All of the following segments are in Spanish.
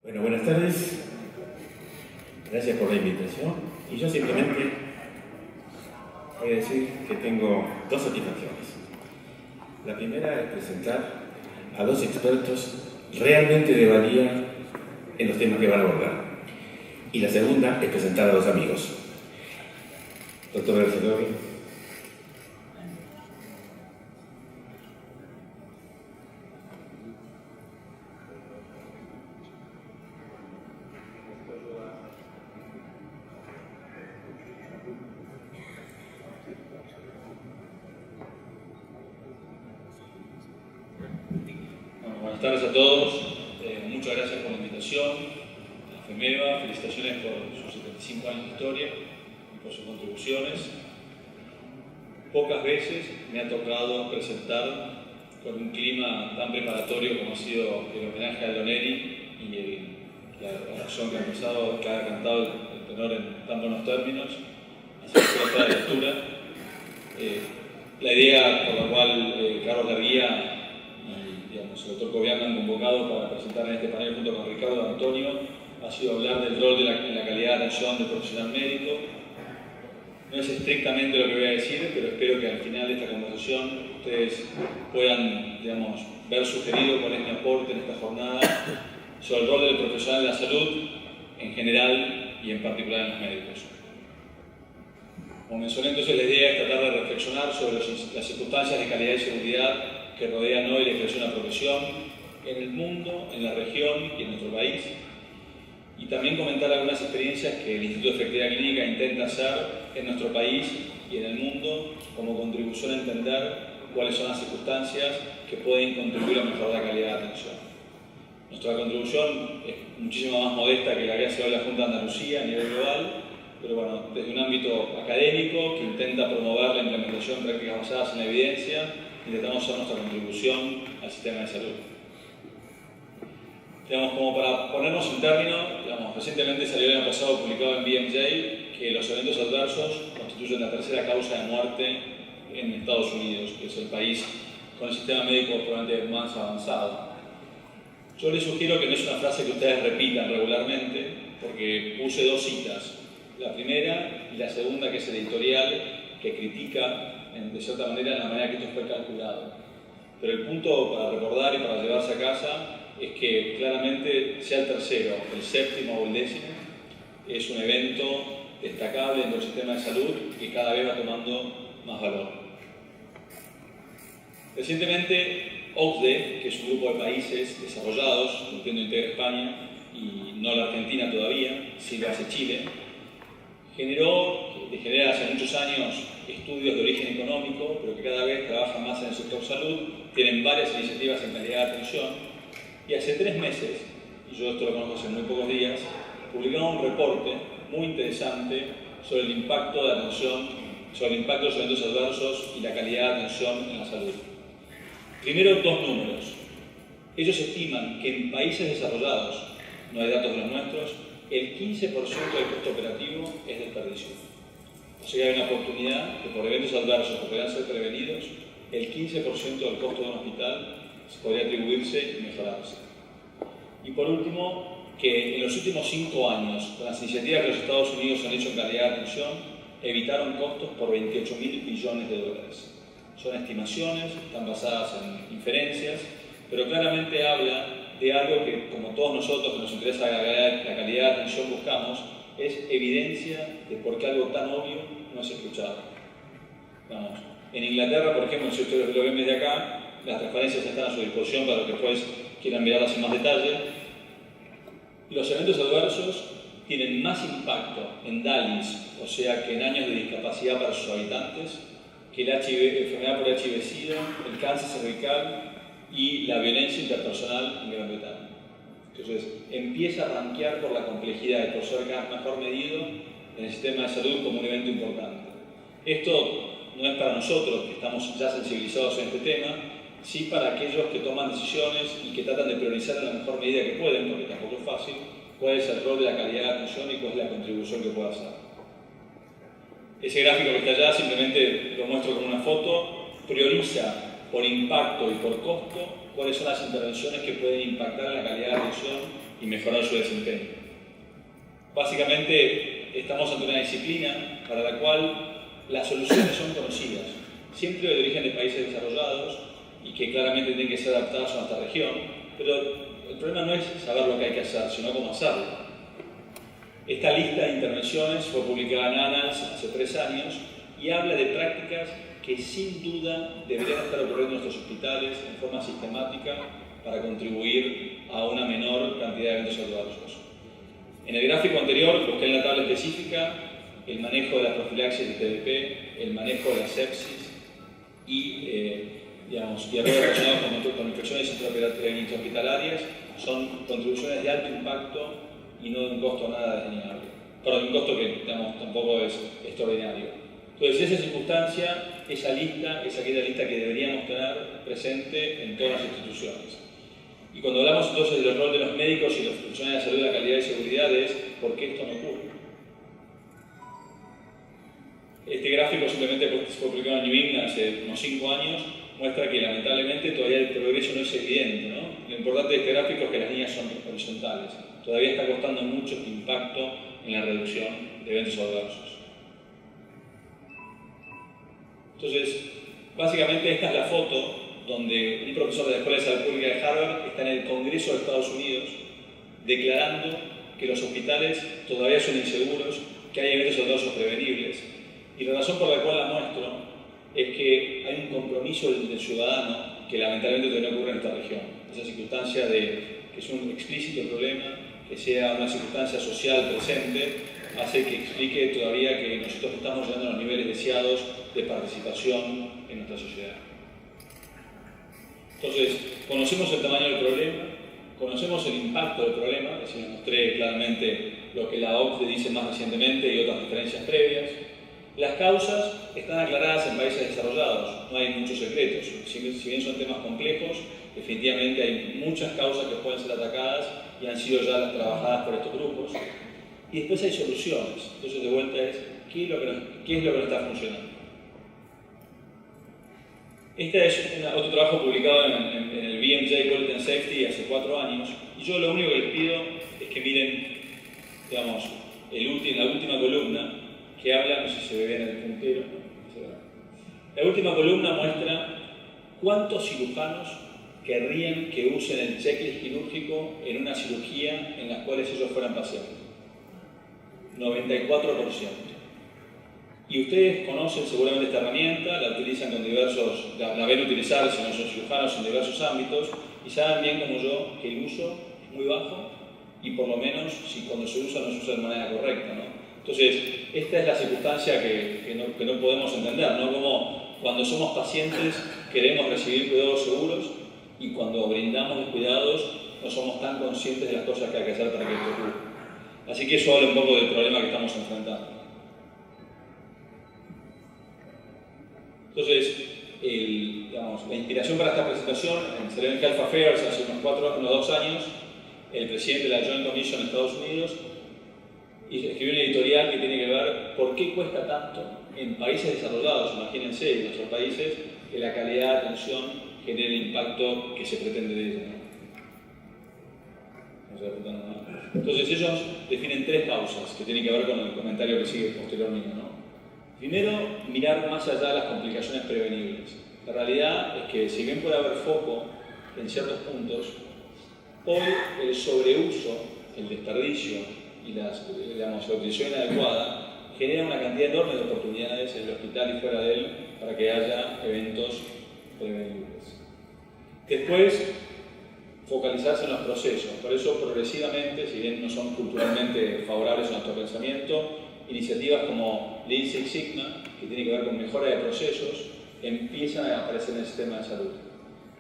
Bueno, buenas tardes. Gracias por la invitación. Y yo simplemente voy a decir que tengo dos satisfacciones. La primera es presentar a dos expertos realmente de valía en los temas que van a abordar. Y la segunda es presentar a dos amigos. Doctor Bercedori. Buenas tardes a todos, muchas gracias por la invitación a FEMEVA, felicitaciones por sus 75 años de historia y por sus contribuciones. Pocas veces me ha tocado presentar con un clima tan preparatorio como ha sido el homenaje a Loneri y la oración que ha cantado el tenor en tan buenos términos, así que fue esta lectura. La idea por la cual Carlos Larguía el doctor Cobian me han convocado para presentar en este panel junto con Ricardo Antonio ha sido hablar del rol en la calidad de atención del profesional médico. No es estrictamente lo que voy a decir, pero espero que al final de esta conversación ustedes puedan, ver sugerido cuál es mi aporte en esta jornada sobre el rol del profesional de la salud en general y en particular en los médicos. Como mencioné, entonces la idea es tratar de reflexionar sobre las circunstancias de calidad y seguridad que rodean hoy la ejercicio de una profesión en el mundo, en la región y en nuestro país. Y también comentar algunas experiencias que el Instituto de Efectividad Clínica intenta hacer en nuestro país y en el mundo como contribución a entender cuáles son las circunstancias que pueden contribuir a mejorar la calidad de atención. Nuestra contribución es muchísimo más modesta que la que hace hoy la Junta de Andalucía a nivel global, pero bueno, desde un ámbito académico que intenta promover la implementación de prácticas basadas en la evidencia, intentamos hacer nuestra contribución al sistema de salud. Como para ponernos en términos, recientemente salió el año pasado publicado en BMJ que los eventos adversos constituyen la tercera causa de muerte en Estados Unidos, que es el país con el sistema médico probablemente más avanzado. Yo les sugiero que no es una frase que ustedes repitan regularmente, porque puse dos citas. La primera y la segunda, que es el editorial, que critica de cierta manera la manera que esto fue calculado. Pero el punto para recordar y para llevarse a casa es que claramente, sea el tercero, el séptimo o el décimo, es un evento destacable en el sistema de salud que cada vez va tomando más valor. Recientemente, OCDE, que es un grupo de países desarrollados, entiendo integra España y no la Argentina todavía, sí lo hace Chile, genera hace muchos años estudios de origen económico, pero que cada vez trabajan más en el sector salud, tienen varias iniciativas en calidad de atención, y hace 3 meses, y yo esto lo conozco hace muy pocos días, publicaron un reporte muy interesante sobre el impacto de atención, sobre el impacto de los eventos adversos y la calidad de atención en la salud. Primero, dos números. Ellos estiman que en países desarrollados, no hay datos de los nuestros, el 15% del costo operativo es desperdicio. O sea que hay una oportunidad que por eventos adversos que podrían ser prevenidos, el 15% del costo de un hospital podría atribuirse y mejorarse. Y por último, que en los últimos 5 años, con las iniciativas que los Estados Unidos han hecho en calidad de atención, evitaron costos por 28.000 billones de dólares. Son estimaciones, están basadas en inferencias, pero claramente habla de algo que, como todos nosotros que nos interesa la calidad de atención buscamos, es evidencia de por qué algo tan obvio no es escuchado. En Inglaterra, por ejemplo, si ustedes lo ven desde acá, las transparencias están a su disposición para los que después quieran mirarlas en más detalle. Los eventos adversos tienen más impacto en DALYs, o sea que en años de discapacidad para sus habitantes, que la enfermedad por HIV-Sida, el cáncer cervical y la violencia interpersonal en Gran Bretaña. Entonces, empieza a rankear por la complejidad y por ser cada vez mejor medido en el sistema de salud como un evento importante. Esto no es para nosotros, que estamos ya sensibilizados en este tema, sí para aquellos que toman decisiones y que tratan de priorizar en la mejor medida que pueden, porque tampoco es fácil, cuál es el rol de la calidad de atención y cuál es la contribución que puede hacer. Ese gráfico que está allá, simplemente lo muestro como una foto, prioriza por impacto y por costo cuáles son las intervenciones que pueden impactar en la calidad de atención y mejorar su desempeño. Básicamente, estamos ante una disciplina para la cual las soluciones son conocidas, siempre de origen de países desarrollados y que claramente tienen que ser adaptadas a nuestra región, pero el problema no es saber lo que hay que hacer, sino cómo hacerlo. Esta lista de intervenciones fue publicada en Annals hace 3 años y habla de prácticas que sin duda deberían estar ocurriendo en nuestros hospitales en forma sistemática para contribuir a una menor cantidad de eventos adversos. En el gráfico anterior busqué en la tabla específica el manejo de la profilaxis de TBP, el manejo de la sepsis y errores relacionados con infecciones intrahospitalarias. Son contribuciones de alto impacto y no de un costo nada desdeñable. Pero de un costo que tampoco es extraordinario. Entonces, esa circunstancia, esa lista, es aquella lista que deberíamos tener presente en todas las instituciones. Y cuando hablamos entonces del rol de los médicos y los funcionarios de salud, la calidad y seguridad, es ¿por qué esto no ocurre? Este gráfico simplemente fue publicado en New England hace unos 5 años, muestra que lamentablemente todavía el progreso no es evidente, ¿no? Lo importante de este gráfico es que las líneas son horizontales. Todavía está costando mucho este impacto en la reducción de eventos adversos. Entonces, básicamente esta es la foto donde un profesor de la Escuela de Salud Pública de Harvard está en el Congreso de Estados Unidos declarando que los hospitales todavía son inseguros, que hay eventos adversos prevenibles. Y la razón por la cual la muestro es que hay un compromiso del ciudadano que lamentablemente todavía no ocurre en esta región. Esa circunstancia de que es un explícito problema, que sea una circunstancia social presente, hace que explique todavía que nosotros estamos llegando a los niveles deseados de participación en nuestra sociedad. Entonces, conocemos el tamaño del problema, conocemos el impacto del problema, es decir, mostré claramente lo que la OCDE dice más recientemente y otras referencias previas. Las causas están aclaradas en países desarrollados, no hay muchos secretos. Si bien son temas complejos, definitivamente hay muchas causas que pueden ser atacadas y han sido ya trabajadas por estos grupos. Y después hay soluciones. Entonces, de vuelta es, ¿qué es lo que no está funcionando? Este es otro trabajo publicado en el BMJ Quality and Safety hace 4 años, y yo lo único que les pido es que miren, digamos, la última columna, que habla, no sé si se ve bien el puntero, la última columna muestra cuántos cirujanos querrían que usen el checklist quirúrgico en una cirugía en las cuales ellos fueran pacientes. 94%. Y ustedes conocen seguramente esta herramienta, la utilizan con la ven utilizar si no son cirujanos en diversos ámbitos, y saben bien como yo que el uso es muy bajo y por lo menos si cuando se usa no se usa de manera correcta, ¿no? Entonces, esta es la circunstancia que no podemos entender, ¿no? Como cuando somos pacientes queremos recibir cuidados seguros y cuando brindamos los cuidados no somos tan conscientes de las cosas que hay que hacer para que esto ocurra. Así que eso habla un poco del problema que estamos enfrentando. Entonces, la inspiración para esta presentación, en Celebrity Health Affairs hace unos 2 años, el presidente de la Joint Commission en Estados Unidos escribió un editorial que tiene que ver por qué cuesta tanto en países desarrollados, imagínense, en nuestros países, que la calidad de atención genere el impacto que se pretende de ella, ¿no? Entonces ellos definen 3 causas que tienen que ver con el comentario que sigue posteriormente, ¿no? Primero, mirar más allá de las complicaciones prevenibles. La realidad es que si bien puede haber foco en ciertos puntos, hoy el sobreuso, el desperdicio y la utilización inadecuada genera una cantidad enorme de oportunidades en el hospital y fuera de él para que haya eventos prevenibles. Después, focalizarse en los procesos. Por eso, progresivamente, si bien no son culturalmente favorables a nuestro pensamiento, iniciativas como Lean Six Sigma, que tiene que ver con mejora de procesos, empiezan a aparecer en el sistema de salud.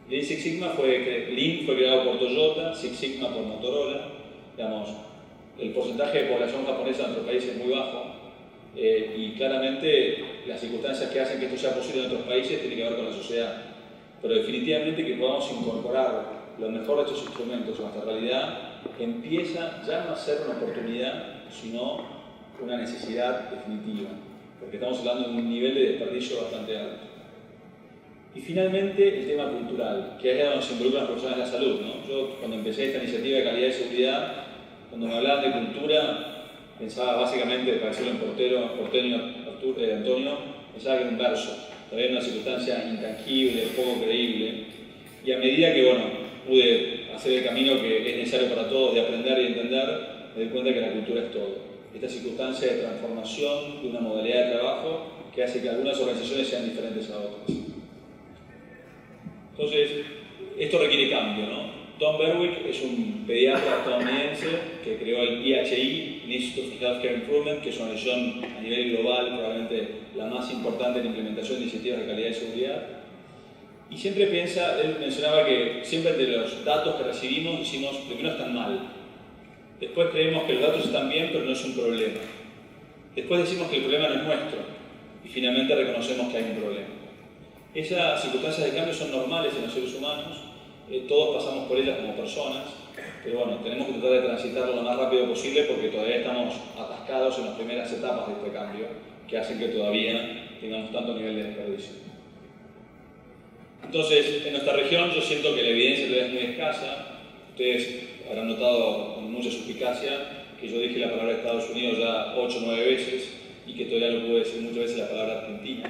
Lean Six Sigma Lean fue creado por Toyota, Six Sigma por Motorola. Digamos, el porcentaje de población japonesa en nuestro país es muy bajo y claramente las circunstancias que hacen que esto sea posible en otros países tienen que ver con la sociedad. Pero definitivamente que podamos incorporar lo mejor de estos instrumentos a nuestra realidad empieza ya no a ser una oportunidad, sino una necesidad definitiva, porque estamos hablando de un nivel de desperdicio bastante alto. Y finalmente el tema cultural, que es donde se involucran las personas de la salud, ¿no? Yo cuando empecé esta iniciativa de calidad y seguridad, cuando me hablaban de cultura, pensaba básicamente, para decirlo en porteño Antonio, pensaba que era un verso, todavía una circunstancia intangible, poco creíble. Y a medida que pude hacer el camino que es necesario para todos de aprender y entender, me di cuenta que la cultura es todo. Esta circunstancia de transformación de una modalidad de trabajo que hace que algunas organizaciones sean diferentes a otras. Entonces, esto requiere cambio, ¿no? Tom Berwick es un pediatra estadounidense que creó el IHI, Institute of Healthcare Improvement, que es una organización a nivel global, probablemente la más importante en la implementación de iniciativas de calidad y seguridad. Y siempre él mencionaba que siempre de los datos que recibimos decimos, primero están mal, después creemos que los datos están bien, pero no es un problema. Después decimos que el problema no es nuestro, y finalmente reconocemos que hay un problema. Esas circunstancias de cambio son normales en los seres humanos, todos pasamos por ellas como personas, pero tenemos que tratar de transitarlo lo más rápido posible porque todavía estamos atascados en las primeras etapas de este cambio que hacen que todavía tengamos tanto nivel de desperdicio. Entonces, en nuestra región yo siento que la evidencia todavía es muy escasa. Ustedes habrán notado con mucha suspicacia que yo dije la palabra Estados Unidos ya 8 o 9 veces y que todavía no pude decir muchas veces la palabra Argentina.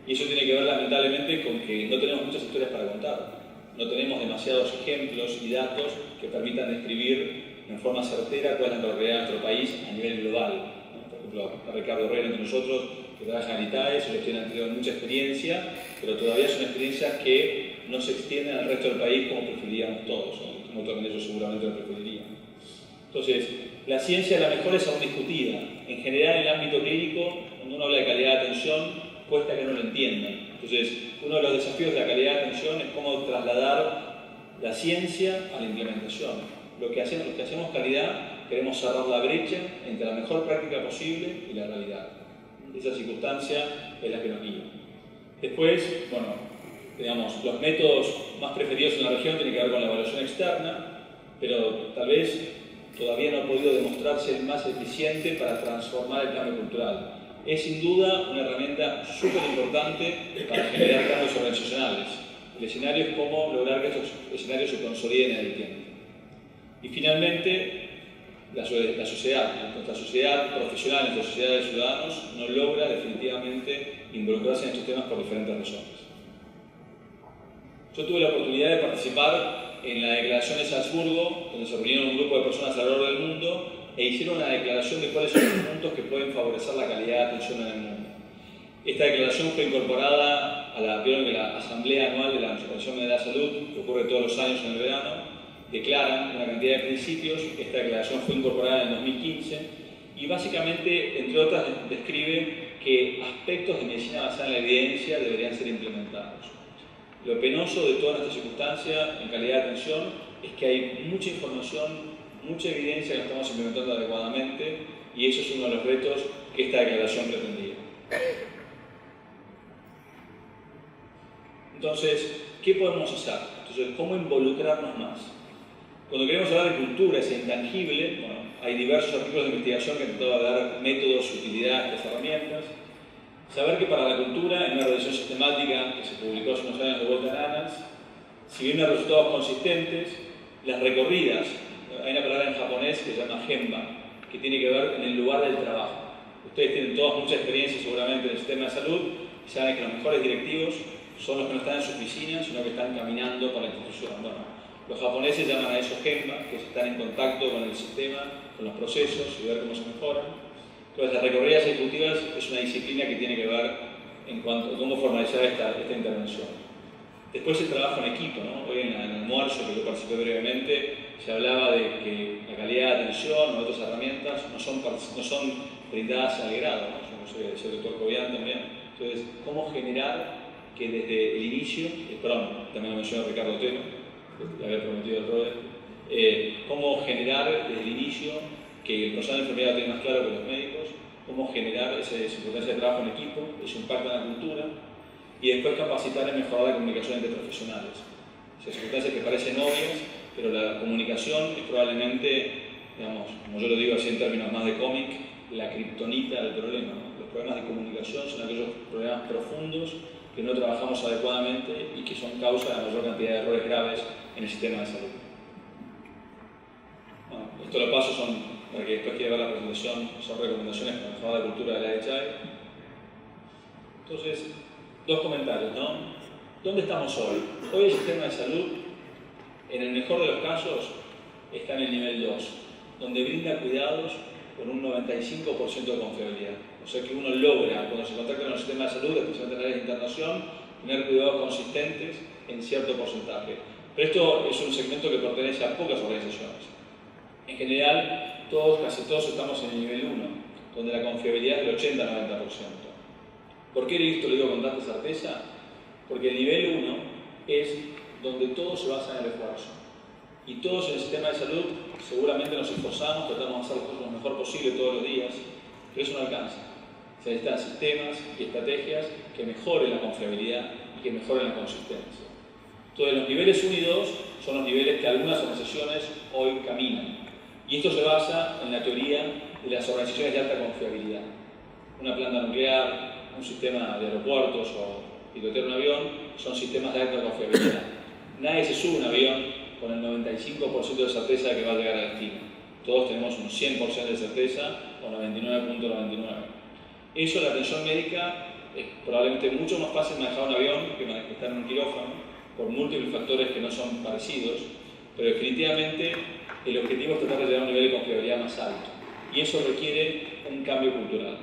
Y eso tiene que ver lamentablemente con que no tenemos muchas historias para contar. No tenemos demasiados ejemplos y datos que permitan describir en forma certera cuál es la realidad de nuestro país a nivel global. Por ejemplo, Ricardo Herrera entre nosotros, que trabaja en ITAES, ellos tienen mucha experiencia, pero todavía son experiencias que no se extienden al resto del país como preferiríamos todos, como también ellos seguramente lo preferirían. Entonces, la ciencia a lo mejor es aún discutida. En general, en el ámbito clínico, cuando uno habla de calidad de atención, cuesta que no lo entiendan. Entonces, uno de los desafíos de la calidad de atención es cómo trasladar la ciencia a la implementación. Los que hacemos calidad, queremos cerrar la brecha entre la mejor práctica posible y la realidad. Esa circunstancia es la que nos guía. Después, los métodos más preferidos en la región tienen que ver con la evaluación externa, pero tal vez todavía no ha podido demostrarse el más eficiente para transformar el cambio cultural. Es sin duda una herramienta súper importante para generar cambios organizacionales. El escenario es cómo lograr que estos escenarios se consoliden en el tiempo. Y finalmente, nuestra sociedad profesional, nuestra sociedad de ciudadanos, no logra definitivamente involucrarse en estos temas por diferentes razones. Yo tuve la oportunidad de participar en la declaración de Salzburgo, donde se reunieron un grupo de personas alrededor del mundo e hicieron una declaración de cuáles son los puntos que pueden favorecer la calidad de atención en el mundo. Esta declaración fue incorporada a la Asamblea Anual de la Organización Mundial de la Salud, que ocurre todos los años en el verano. Declaran una cantidad de principios. Esta declaración fue incorporada en el 2015 y básicamente, entre otras, describe que aspectos de medicina basada en la evidencia deberían ser implementados. Lo penoso de toda esta circunstancia en calidad de atención es que hay mucha información, mucha evidencia que no estamos implementando adecuadamente y eso es uno de los retos que esta declaración pretendía. Entonces, ¿qué podemos hacer? Entonces, ¿cómo involucrarnos más? Cuando queremos hablar de cultura, es intangible, hay diversos artículos de investigación que han tratado de dar métodos, utilidad, estas herramientas. Saber que para la cultura, en una revisión sistemática que se publicó hace unos años de vuelta en Annals, si bien no hay resultados consistentes, las recorridas, hay una palabra en japonés que se llama gemba, que tiene que ver en el lugar del trabajo. Ustedes tienen todas mucha experiencia seguramente en el sistema de salud y saben que los mejores directivos son los que no están en su oficina, sino que están caminando por la institución. Los japoneses llaman a eso gemba, que están en contacto con el sistema, con los procesos y ver cómo se mejoran. Entonces, las recorridas ejecutivas es una disciplina que tiene que ver en cuanto a cómo formalizar esta intervención. Después el trabajo en equipo, Hoy en el almuerzo, que yo participé brevemente, se hablaba de que la calidad de atención o otras herramientas no son brindadas al grado, Yo soy el doctor Cobian también. Entonces, ¿cómo generar que desde el inicio, también lo mencionó Ricardo Otero, le había prometido el Robert, cómo generar desde el inicio que el personal de enfermedad tenga más claro que los médicos, cómo generar esa circunstancia de trabajo en equipo, eso impacta en la cultura, y después capacitar y mejorar la comunicación entre profesionales. Esas circunstancias que parecen obvias, pero la comunicación es probablemente, como yo lo digo así en términos más de cómic, la kriptonita del problema. Los problemas de comunicación son aquellos problemas profundos que no trabajamos adecuadamente y que son causa de la mayor cantidad de errores graves en el sistema de salud. Bueno, esto lo paso para que después quiera ver la presentación, son recomendaciones para mejorar la cultura de la HI. Entonces, dos comentarios, ¿no? ¿Dónde estamos hoy? Hoy el sistema de salud, en el mejor de los casos, está en el nivel 2, donde brinda cuidados con un 95% de confiabilidad. O sea que uno logra, cuando se contacta con el sistema de salud, especialmente en áreas de internación, tener cuidados consistentes en cierto porcentaje. Pero esto es un segmento que pertenece a pocas organizaciones. En general, casi todos estamos en el nivel 1, donde la confiabilidad es del 80-90%. ¿Por qué esto lo digo con tanta certeza? Porque el nivel 1 es donde todo se basa en el esfuerzo. Y todos en el sistema de salud seguramente nos esforzamos, tratamos de hacer las cosas lo mejor posible todos los días, pero eso no alcanza. Se necesitan sistemas y estrategias que mejoren la confiabilidad y que mejoren la consistencia. Entonces, los niveles 1 y 2 son los niveles que algunas organizaciones hoy caminan. Y esto se basa en la teoría de las organizaciones de alta confiabilidad. Una planta nuclear, un sistema de aeropuertos o pilotear un avión son sistemas de alta confiabilidad. Nadie se sube a un avión con el 95% de certeza de que va a llegar a destino. Todos tenemos un 100% de certeza o 99.99. Eso, la atención médica, es probablemente mucho más fácil manejar un avión que estar en un quirófano, por múltiples factores que no son parecidos, pero definitivamente el objetivo es tratar de llegar a un nivel de confiabilidad más alto. Y eso requiere un cambio cultural.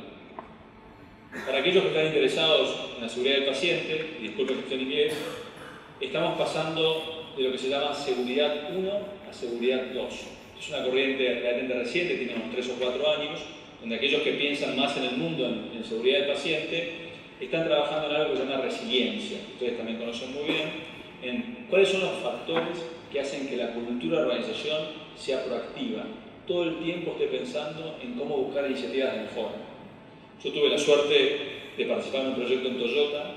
Para aquellos que están interesados en la seguridad del paciente, y disculpen que esté en inglés, estamos pasando de lo que se llama seguridad 1 a seguridad 2. Es una corriente realmente reciente, tiene unos 3 o 4 años, donde aquellos que piensan más en el mundo en seguridad del paciente están trabajando en algo que se llama resiliencia. Ustedes también conocen muy bien, en cuáles son los factores que hacen que la cultura de la organización sea proactiva. Todo el tiempo esté pensando en cómo buscar iniciativas de mejora. Yo tuve la suerte de participar en un proyecto en Toyota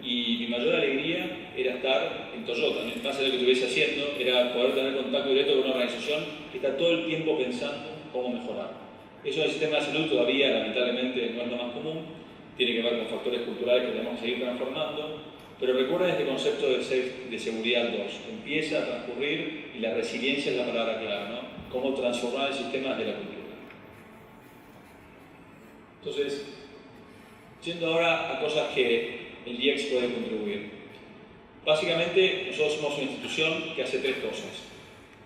y mi mayor alegría era estar en Toyota. Más de lo que estuviese haciendo era poder tener contacto directo con una organización que está todo el tiempo pensando cómo mejorar. Eso en el sistema de salud todavía, lamentablemente, no es lo más común. Tiene que ver con factores culturales que tenemos que seguir transformando. Pero recuerden este concepto de seguridad 2. Empieza a transcurrir y la resiliencia es la palabra clave, ¿no? Cómo transformar el sistema de la cultura. Entonces, yendo ahora a cosas que el DX puede contribuir. Básicamente, nosotros somos una institución que hace 3 cosas.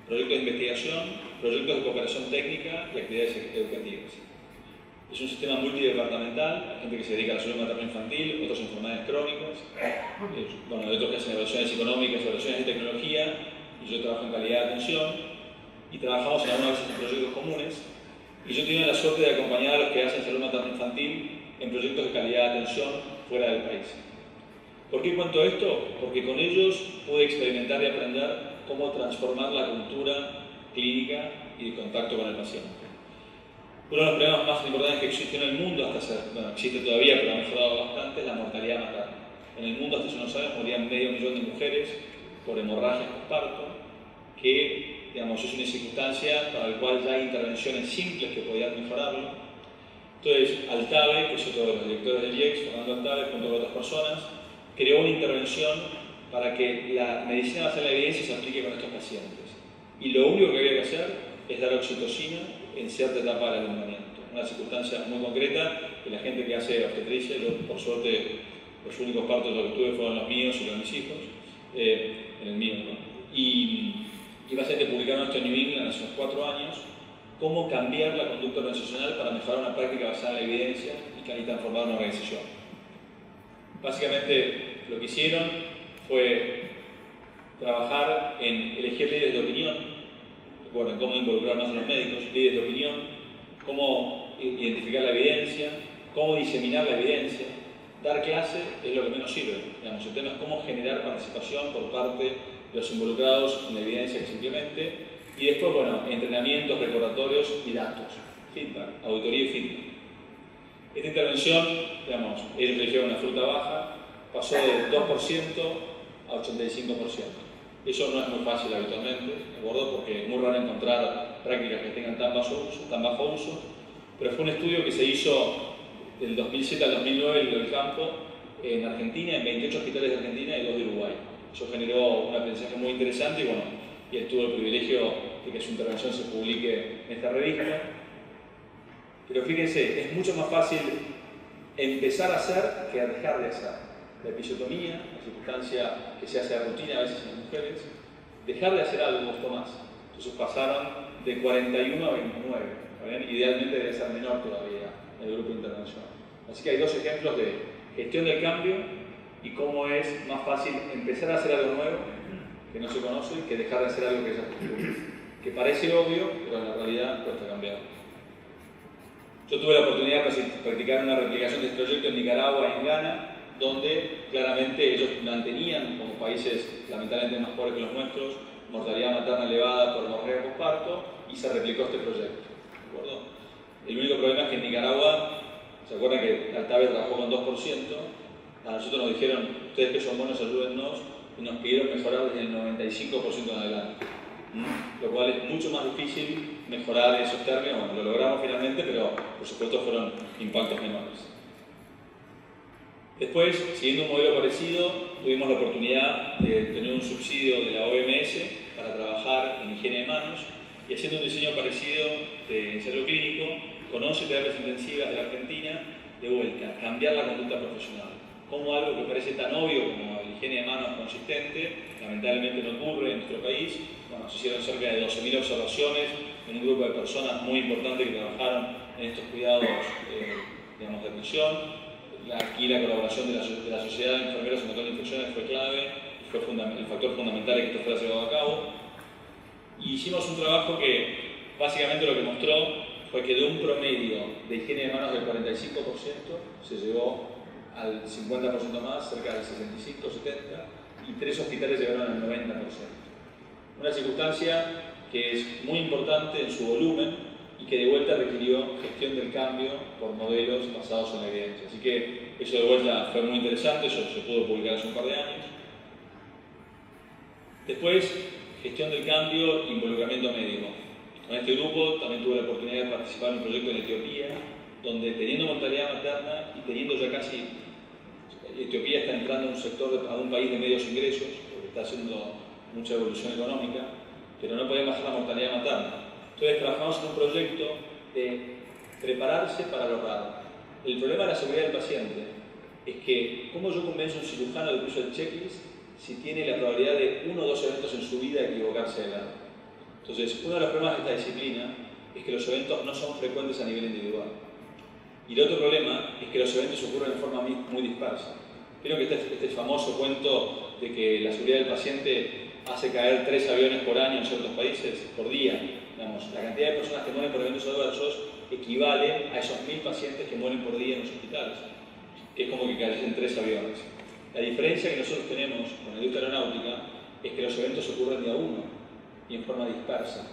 Proyectos de investigación, proyectos de cooperación técnica y actividades educativas. Es un sistema multidepartamental, hay gente que se dedica a la salud materno-infantil, otros a enfermedades crónicas, bueno, otros que hacen evaluaciones económicas, evaluaciones de tecnología, y yo trabajo en calidad de atención, y trabajamos en algunas veces en proyectos comunes, y yo tengo la suerte de acompañar a los que hacen salud materno-infantil en proyectos de calidad de atención fuera del país. ¿Por qué cuento esto? Porque con ellos pude experimentar y aprender cómo transformar la cultura clínica y de contacto con el paciente. Uno de los problemas más importantes que existe en el mundo, bueno, existe todavía, pero ha mejorado bastante, es la mortalidad materna. En el mundo, hasta hace unos años, morían 500.000 de mujeres por hemorragias postparto, que, digamos, es una circunstancia para la cual ya hay intervenciones simples que podían mejorarlo. Entonces, Altave, que es otro de los directores del IEX, Fernando Altave, junto con otras personas, creó una intervención para que la medicina basada en la evidencia se aplique con estos pacientes. Y lo único que había que hacer es dar oxitocina en cierta etapa del alumbramiento. Una circunstancia muy concreta que la gente que hace obstetricia, yo por suerte los únicos partos que tuve fueron los míos y los de mis hijos, en el mío, ¿no? Y básicamente publicaron esto en New England hace unos 4 años, cómo cambiar la conducta organizacional para mejorar una práctica basada en la evidencia y transformar una organización. Básicamente lo que hicieron fue trabajar en elegir líderes de opinión. Recuerden cómo involucrar más a los médicos, líderes de opinión, cómo identificar la evidencia, cómo diseminar la evidencia. Dar clase es lo que menos sirve. Digamos, el tema es cómo generar participación por parte de los involucrados en la evidencia simplemente. Y después, bueno, entrenamientos, recordatorios y datos, feedback, auditoría y feedback. Esta intervención, digamos, ellos eligieron una fruta baja, pasó de 2% a 85%. Eso no es muy fácil habitualmente, ¿de acuerdo? Porque es muy raro encontrar prácticas que tengan tan bajo uso, pero fue un estudio que se hizo del 2007 al 2009 en el campo en Argentina, en 28 hospitales de Argentina y 2 de Uruguay. Eso generó un aprendizaje muy interesante y bueno, y él tuvo el privilegio de que su intervención se publique en esta revista. Pero fíjense, es mucho más fácil empezar a hacer que dejar de hacer. La episiotomía, la circunstancia que se hace de rutina a veces en las mujeres, dejar de hacer algo costó más. Entonces pasaron de 41 a 29. ¿Bien? Idealmente debe ser menor todavía el grupo de intervención. Así que hay dos ejemplos de gestión del cambio y cómo es más fácil empezar a hacer algo nuevo que no se conoce que dejar de hacer algo que ya se ocurre. Que parece obvio, pero en la realidad cuesta cambiar. Yo tuve la oportunidad de practicar una replicación de este proyecto en Nicaragua y en Ghana, donde claramente ellos mantenían, como países lamentablemente más pobres que los nuestros, mortalidad materna elevada por hemorragia postparto, y se replicó este proyecto. ¿De acuerdo? El único problema es que en Nicaragua, ¿se acuerdan que Altavia trabajó con 2%? A nosotros nos dijeron, ustedes que son buenos, ayúdennos, y nos pidieron mejorar desde el 95% en adelante. Lo cual es mucho más difícil mejorar esos términos. Bueno, lo logramos finalmente, pero por supuesto fueron impactos menores. Después, siguiendo un modelo parecido, tuvimos la oportunidad de tener un subsidio de la OMS para trabajar en higiene de manos y haciendo un diseño parecido de ensayo clínico con 11 terapias intensivas de la Argentina, de vuelta, cambiar la conducta profesional. Como algo que parece tan obvio como la higiene de manos consistente, lamentablemente no ocurre en nuestro país. Bueno, se hicieron cerca de 12.000 observaciones en un grupo de personas muy importante que trabajaron en estos cuidados digamos, de atención. Aquí la colaboración de la Sociedad de Enfermeros en Control de Infecciones fue clave, fue el factor fundamental de que esto fuera llevado a cabo. Y hicimos un trabajo que básicamente lo que mostró fue que de un promedio de higiene de manos del 45% se llegó al 50% más, cerca del 65-70%, y 3 hospitales llegaron al 90%. Una circunstancia que es muy importante en su volumen y que de vuelta requirió gestión del cambio por modelos basados en la evidencia. Así que eso de vuelta fue muy interesante, eso se pudo publicar hace un par de años. Después, gestión del cambio e involucramiento médico. Con este grupo también tuve la oportunidad de participar en un proyecto en Etiopía, donde teniendo mortalidad materna y teniendo ya casi... Etiopía está entrando a un sector, a un país de medios ingresos, porque está haciendo mucha evolución económica, pero no podía bajar la mortalidad materna. Entonces trabajamos en un proyecto de prepararse para lo raro. El problema de la seguridad del paciente es que, ¿cómo yo convenzo a un cirujano del uso del checklist si tiene la probabilidad de 1 o 2 eventos en su vida de equivocarse de lado? Entonces, uno de los problemas de esta disciplina es que los eventos no son frecuentes a nivel individual. Y el otro problema es que los eventos ocurren de forma muy dispersa. Creo que este famoso cuento de que la seguridad del paciente hace caer 3 aviones por año en ciertos países, por día. Digamos, la cantidad de personas que mueren por eventos adversos equivale a esos 1000 pacientes que mueren por día en los hospitales. Es como que cayesen 3 aviones. La diferencia que nosotros tenemos con la industria aeronáutica es que los eventos ocurren de a uno y en forma dispersa.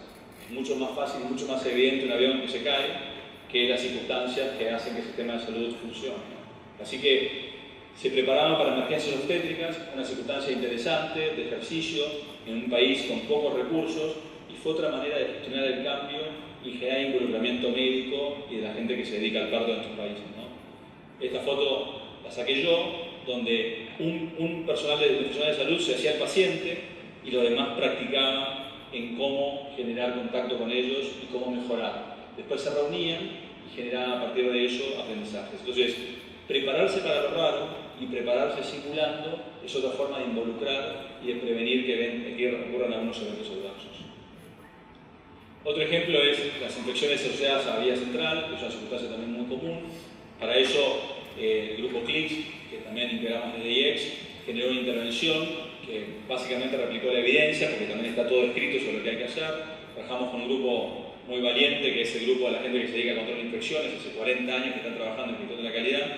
Es mucho más fácil y mucho más evidente un avión que se cae que las circunstancias que hacen que el sistema de salud funcione. Así que se preparaban para emergencias obstétricas, una circunstancia interesante de ejercicio en un país con pocos recursos, y fue otra manera de gestionar el cambio y generar involucramiento médico y de la gente que se dedica al parto en estos países, ¿no? Esta foto la saqué yo, donde un profesional de salud se hacía el paciente y los demás practicaban en cómo generar contacto con ellos y cómo mejorar. Después se reunían y generaban a partir de ello aprendizajes. Entonces, prepararse para lo raro y prepararse simulando es otra forma de involucrar y de prevenir que ocurran algunos eventos adversos. Otro ejemplo es las infecciones asociadas a vía central, que es una circunstancia también muy común. Para eso, el grupo CLICS, que también integramos desde IEX, generó una intervención que básicamente replicó la evidencia, porque también está todo escrito sobre lo que hay que hacer. Trabajamos con un grupo muy valiente, que es el grupo de la gente que se dedica a control de infecciones, hace 40 años que están trabajando en gestión de la calidad,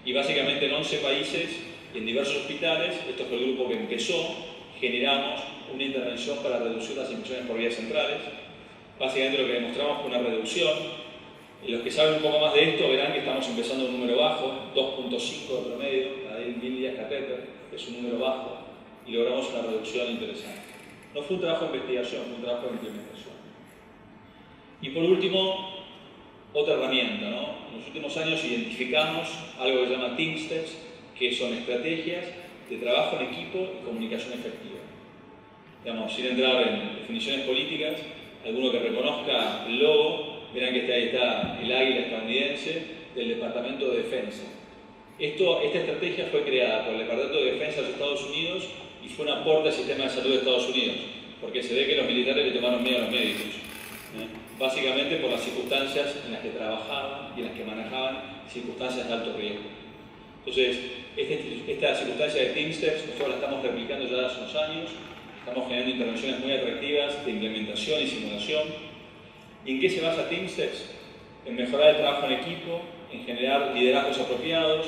y básicamente en 11 países y en diversos hospitales, esto fue el grupo que empezó, generamos una intervención para reducir las infecciones por vías centrales. Básicamente lo que demostramos fue una reducción. Y los que saben un poco más de esto verán que estamos empezando un número bajo, 2.5 de promedio, cada 1000 días catéter, es un número bajo, y logramos una reducción interesante. No fue un trabajo de investigación, fue un trabajo de implementación. Y por último, otra herramienta, ¿no? En los últimos años identificamos algo que se llama Team Steps, que son estrategias de trabajo en equipo y comunicación efectiva. Digamos, sin entrar en definiciones políticas, alguno que reconozca el logo, verán que ahí está el águila estadounidense del Departamento de Defensa. Esta estrategia fue creada por el Departamento de Defensa de los Estados Unidos y fue un aporte al sistema de salud de Estados Unidos, porque se ve que los militares le tomaron miedo a los médicos, básicamente por las circunstancias en las que trabajaban y en las que manejaban circunstancias de alto riesgo. Entonces, esta circunstancia de Team Steps nosotros la estamos replicando ya hace unos años, estamos generando intervenciones muy atractivas de implementación y simulación. ¿Y en qué se basa Team Steps? En mejorar el trabajo en equipo, en generar liderazgos apropiados,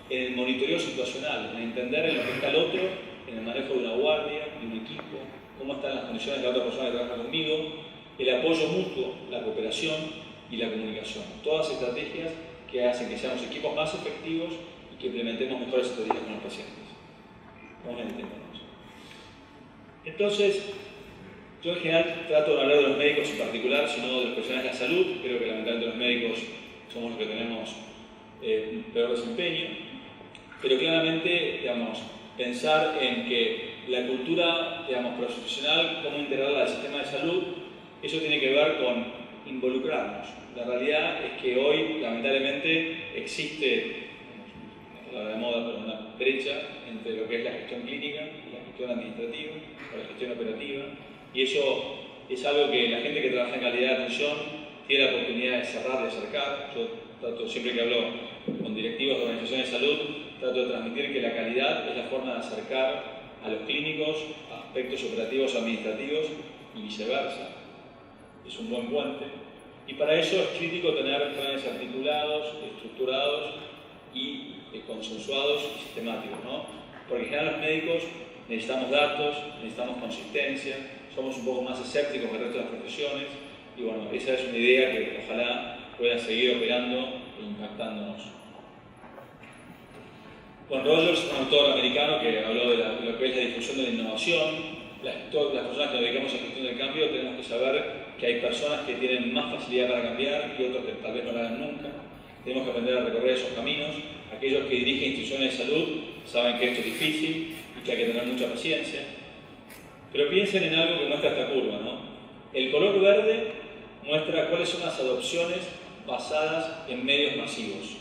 en el monitoreo situacional, en entender en lo que está el otro, en el manejo de una guardia, de un equipo, cómo están las condiciones de la otra persona que trabaja conmigo, el apoyo mutuo, la cooperación y la comunicación. Todas estrategias que hacen que seamos equipos más efectivos y que implementemos mejores estrategias con los pacientes. Vamos a entendernos. Entonces, yo en general trato de hablar de los médicos en particular, sino de los profesionales de la salud. Creo que lamentablemente los médicos somos los que tenemos un peor desempeño. Pero claramente, digamos, pensar en que la cultura, digamos, profesional, cómo integrarla al sistema de salud, eso tiene que ver con involucrarnos. La realidad es que hoy, lamentablemente, existe, la de moda, pero una brecha entre lo que es la gestión clínica y la gestión administrativa o la gestión operativa. Y eso es algo que la gente que trabaja en calidad de atención tiene la oportunidad de cerrar, de acercar. Yo trato, siempre que hablo con directivos de organizaciones de salud, trato de transmitir que la calidad es la forma de acercar a los clínicos a aspectos operativos o administrativos y viceversa. Es un buen puente. Y para eso es crítico tener planes articulados, estructurados y consensuados y sistemáticos, ¿no? Porque en general los médicos necesitamos datos, necesitamos consistencia, somos un poco más escépticos que el resto de las profesiones y bueno, esa es una idea que ojalá pueda seguir operando e impactándonos. Con Rogers, un autor americano que habló de lo que es la difusión de la innovación. Todas las personas que nos dedicamos a gestión del cambio tenemos que saber que hay personas que tienen más facilidad para cambiar y otros que tal vez no lo hagan nunca. Tenemos que aprender a recorrer esos caminos. Aquellos que dirigen instituciones de salud saben que esto es difícil y que hay que tener mucha paciencia. Pero piensen en algo que muestra esta curva, ¿no? El color verde muestra cuáles son las adopciones basadas en medios masivos.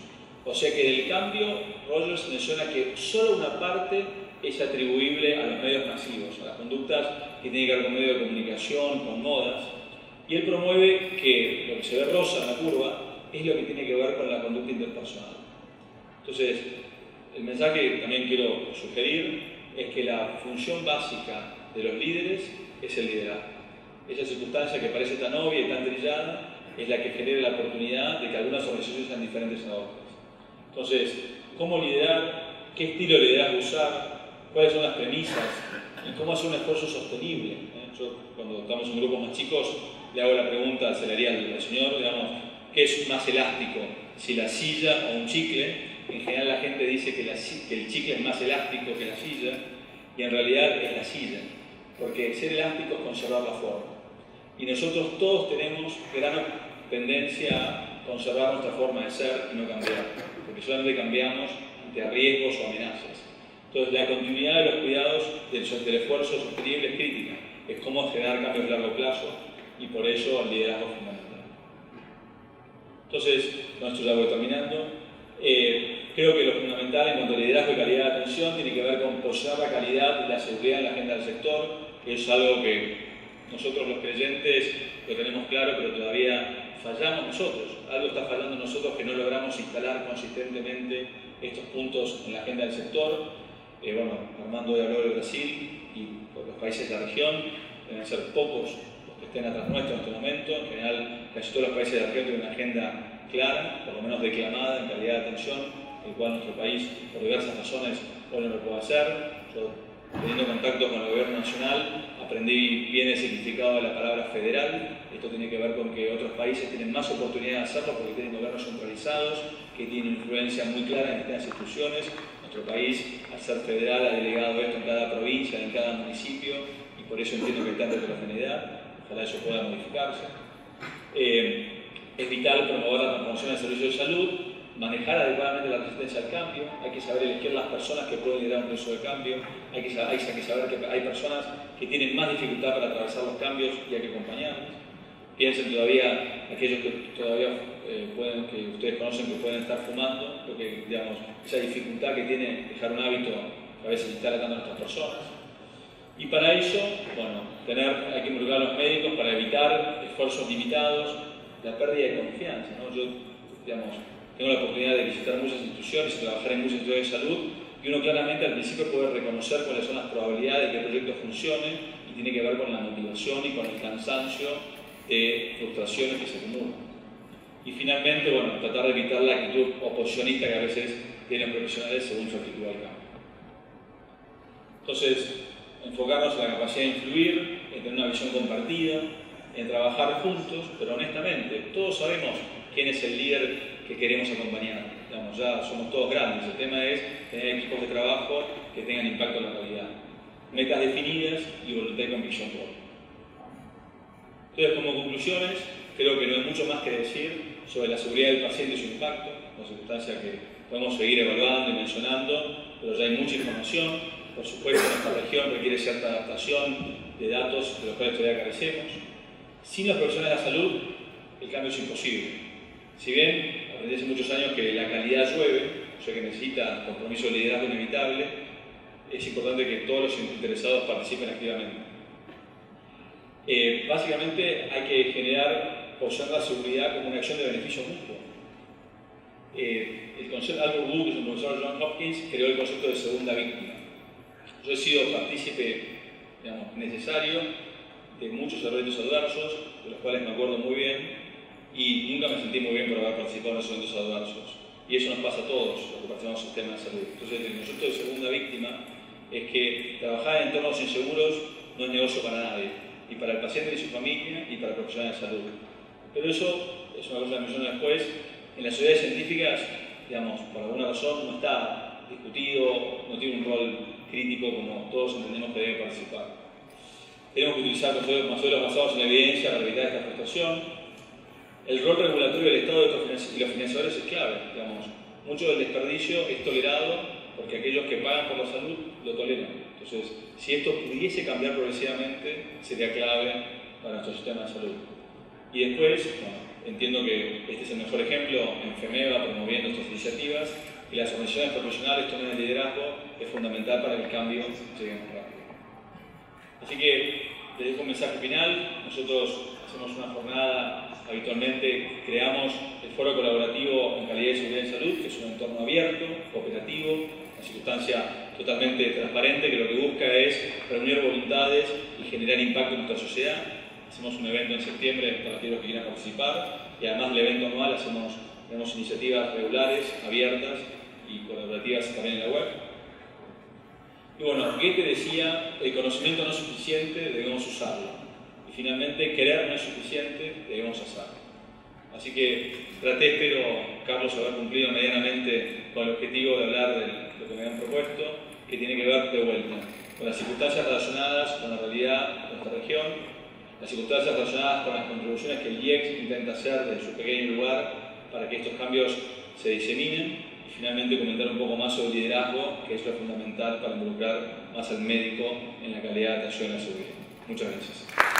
O sea que del cambio, Rogers menciona que solo una parte es atribuible a los medios masivos, a las conductas que tienen que ver con medios de comunicación, con modas. Y él promueve que lo que se ve rosa en la curva es lo que tiene que ver con la conducta interpersonal. Entonces, el mensaje que también quiero sugerir es que la función básica de los líderes es el liderazgo. Esa circunstancia que parece tan obvia y tan trillada es la que genera la oportunidad de que algunas organizaciones sean diferentes a otras. Entonces, ¿cómo liderar? ¿Qué estilo de liderazgo usar? ¿Cuáles son las premisas? ¿Y cómo hacer un esfuerzo sostenible? Yo, cuando estamos en grupos más chicos, le hago la pregunta al señor, digamos, ¿qué es más elástico? ¿Si la silla o un chicle? En general la gente dice que el chicle es más elástico que la silla, y en realidad es la silla, porque ser elástico es conservar la forma. Y nosotros todos tenemos gran tendencia a conservar nuestra forma de ser y no cambiar, porque solamente cambiamos ante riesgos o amenazas. Entonces la continuidad de los cuidados del esfuerzo sostenible es crítica, es cómo generar cambios a largo plazo y por eso el liderazgo es fundamental. Entonces, con esto ya voy terminando. Creo que lo fundamental en cuanto a liderazgo y calidad de atención tiene que ver con posicionar la calidad y la seguridad en la agenda del sector, que es algo que nosotros los creyentes lo tenemos claro, pero todavía fallamos nosotros. Algo está fallando en nosotros que no logramos instalar consistentemente estos puntos en la agenda del sector. Bueno, Armando hoy habló de Brasil y por los países de la región, deben ser pocos los que estén atrás nuestro en este momento. En general, casi todos los países de la región tienen una agenda clara, por lo menos declamada en calidad de atención, el cual nuestro país, por diversas razones, hoy no lo puede hacer. Yo, teniendo contacto con el gobierno nacional, aprendí bien el significado de la palabra federal. Esto tiene que ver con que otros países tienen más oportunidad de hacerlo porque tienen gobiernos centralizados, que tienen influencia muy clara en estas instituciones. Nuestro país, al ser federal, ha delegado esto en cada provincia, en cada municipio, y por eso entiendo que hay tanta heterogeneidad. Ojalá eso pueda modificarse. es vital promover la transformación del servicio de salud, manejar adecuadamente la resistencia al cambio, hay que saber elegir las personas que pueden liderar un proceso de cambio, hay que saber que hay personas que tienen más dificultad para atravesar los cambios y hay que acompañarlos. Piensen todavía, aquellos que todavía que ustedes conocen que pueden estar fumando, porque digamos, esa dificultad que tiene dejar un hábito que a veces está atacando a nuestras personas. Y para ello, bueno, hay que involucrar a los médicos para evitar esfuerzos limitados, la pérdida de confianza, ¿no? Yo, digamos, tengo la oportunidad de visitar muchas instituciones y trabajar en muchas instituciones de salud y uno claramente al principio puede reconocer cuáles son las probabilidades de que el proyecto funcione y tiene que ver con la motivación y con el cansancio de frustraciones que se acumulan. Y finalmente, bueno, tratar de evitar la actitud oposicionista que a veces tienen profesionales según su actitud al cambio. Entonces, enfocarnos en la capacidad de influir, en tener una visión compartida, en trabajar juntos, pero honestamente, todos sabemos quién es el líder que queremos acompañar. Digamos, ya somos todos grandes, el tema es tener equipos de trabajo que tengan impacto en la calidad. Metas definidas y voluntad y convicción propia. Entonces, como conclusiones, creo que no hay mucho más que decir sobre la seguridad del paciente y su impacto, una circunstancia que podemos seguir evaluando y mencionando, pero ya hay mucha información. Por supuesto, nuestra región requiere cierta adaptación de datos de los cuales todavía carecemos. Sin los profesionales de la salud, el cambio es imposible. Si bien aprendí hace muchos años que la calidad llueve, o sea que necesita compromiso de liderazgo inevitable, es importante que todos los interesados participen activamente. Básicamente hay que generar, posicionar la seguridad como una acción de beneficio mutuo. El concepto, Albert Wu, que es un profesor de Johns Hopkins, creó el concepto de segunda víctima. Yo he sido partícipe, digamos, necesario de muchos eventos adversos, de los cuales me acuerdo muy bien, y nunca me sentí muy bien por haber participado en esos eventos adversos. Y eso nos pasa a todos los que participamos en el sistema de salud. Entonces, el concepto de segunda víctima es que trabajar en entornos inseguros no es negocio para nadie, ni para el paciente ni su familia, ni para el profesional de salud. Pero eso es una cosa que menciono después. En las sociedades científicas, digamos, por alguna razón no está discutido, no tiene un rol crítico como todos entendemos que debe participar. Tenemos que utilizar modelos basados en la evidencia para evitar esta frustración. El rol regulatorio del Estado y los financiadores es clave. Digamos, mucho del desperdicio es tolerado porque aquellos que pagan por la salud lo toleran. Entonces, si esto pudiese cambiar progresivamente, sería clave para nuestro sistema de salud. Y después, bueno, entiendo que este es el mejor ejemplo en FEMEVA promoviendo estas iniciativas y las organizaciones profesionales tomen el liderazgo es fundamental para que el cambio llegue más rápido. Así que les dejo un mensaje final. Nosotros hacemos una jornada, habitualmente creamos el Foro Colaborativo en Calidad y Seguridad en Salud, que es un entorno abierto, cooperativo, una circunstancia totalmente transparente que lo que busca es reunir voluntades y generar impacto en nuestra sociedad. Hacemos un evento en septiembre para aquellos que quieran participar y además del evento anual tenemos iniciativas regulares, abiertas y colaborativas también en la web. Y bueno, Goethe decía, el conocimiento no es suficiente, debemos usarlo. Y finalmente, querer no es suficiente, debemos hacerlo. Así que espero, Carlos, haber cumplido medianamente con el objetivo de hablar de lo que me han propuesto, que tiene que ver de vuelta con las circunstancias relacionadas con la realidad de nuestra región, las circunstancias relacionadas con las contribuciones que el IECS intenta hacer desde su pequeño lugar para que estos cambios se diseminen. Finalmente comentar un poco más sobre el liderazgo, que es lo fundamental para involucrar más al médico en la calidad de atención a la seguridad. Muchas gracias.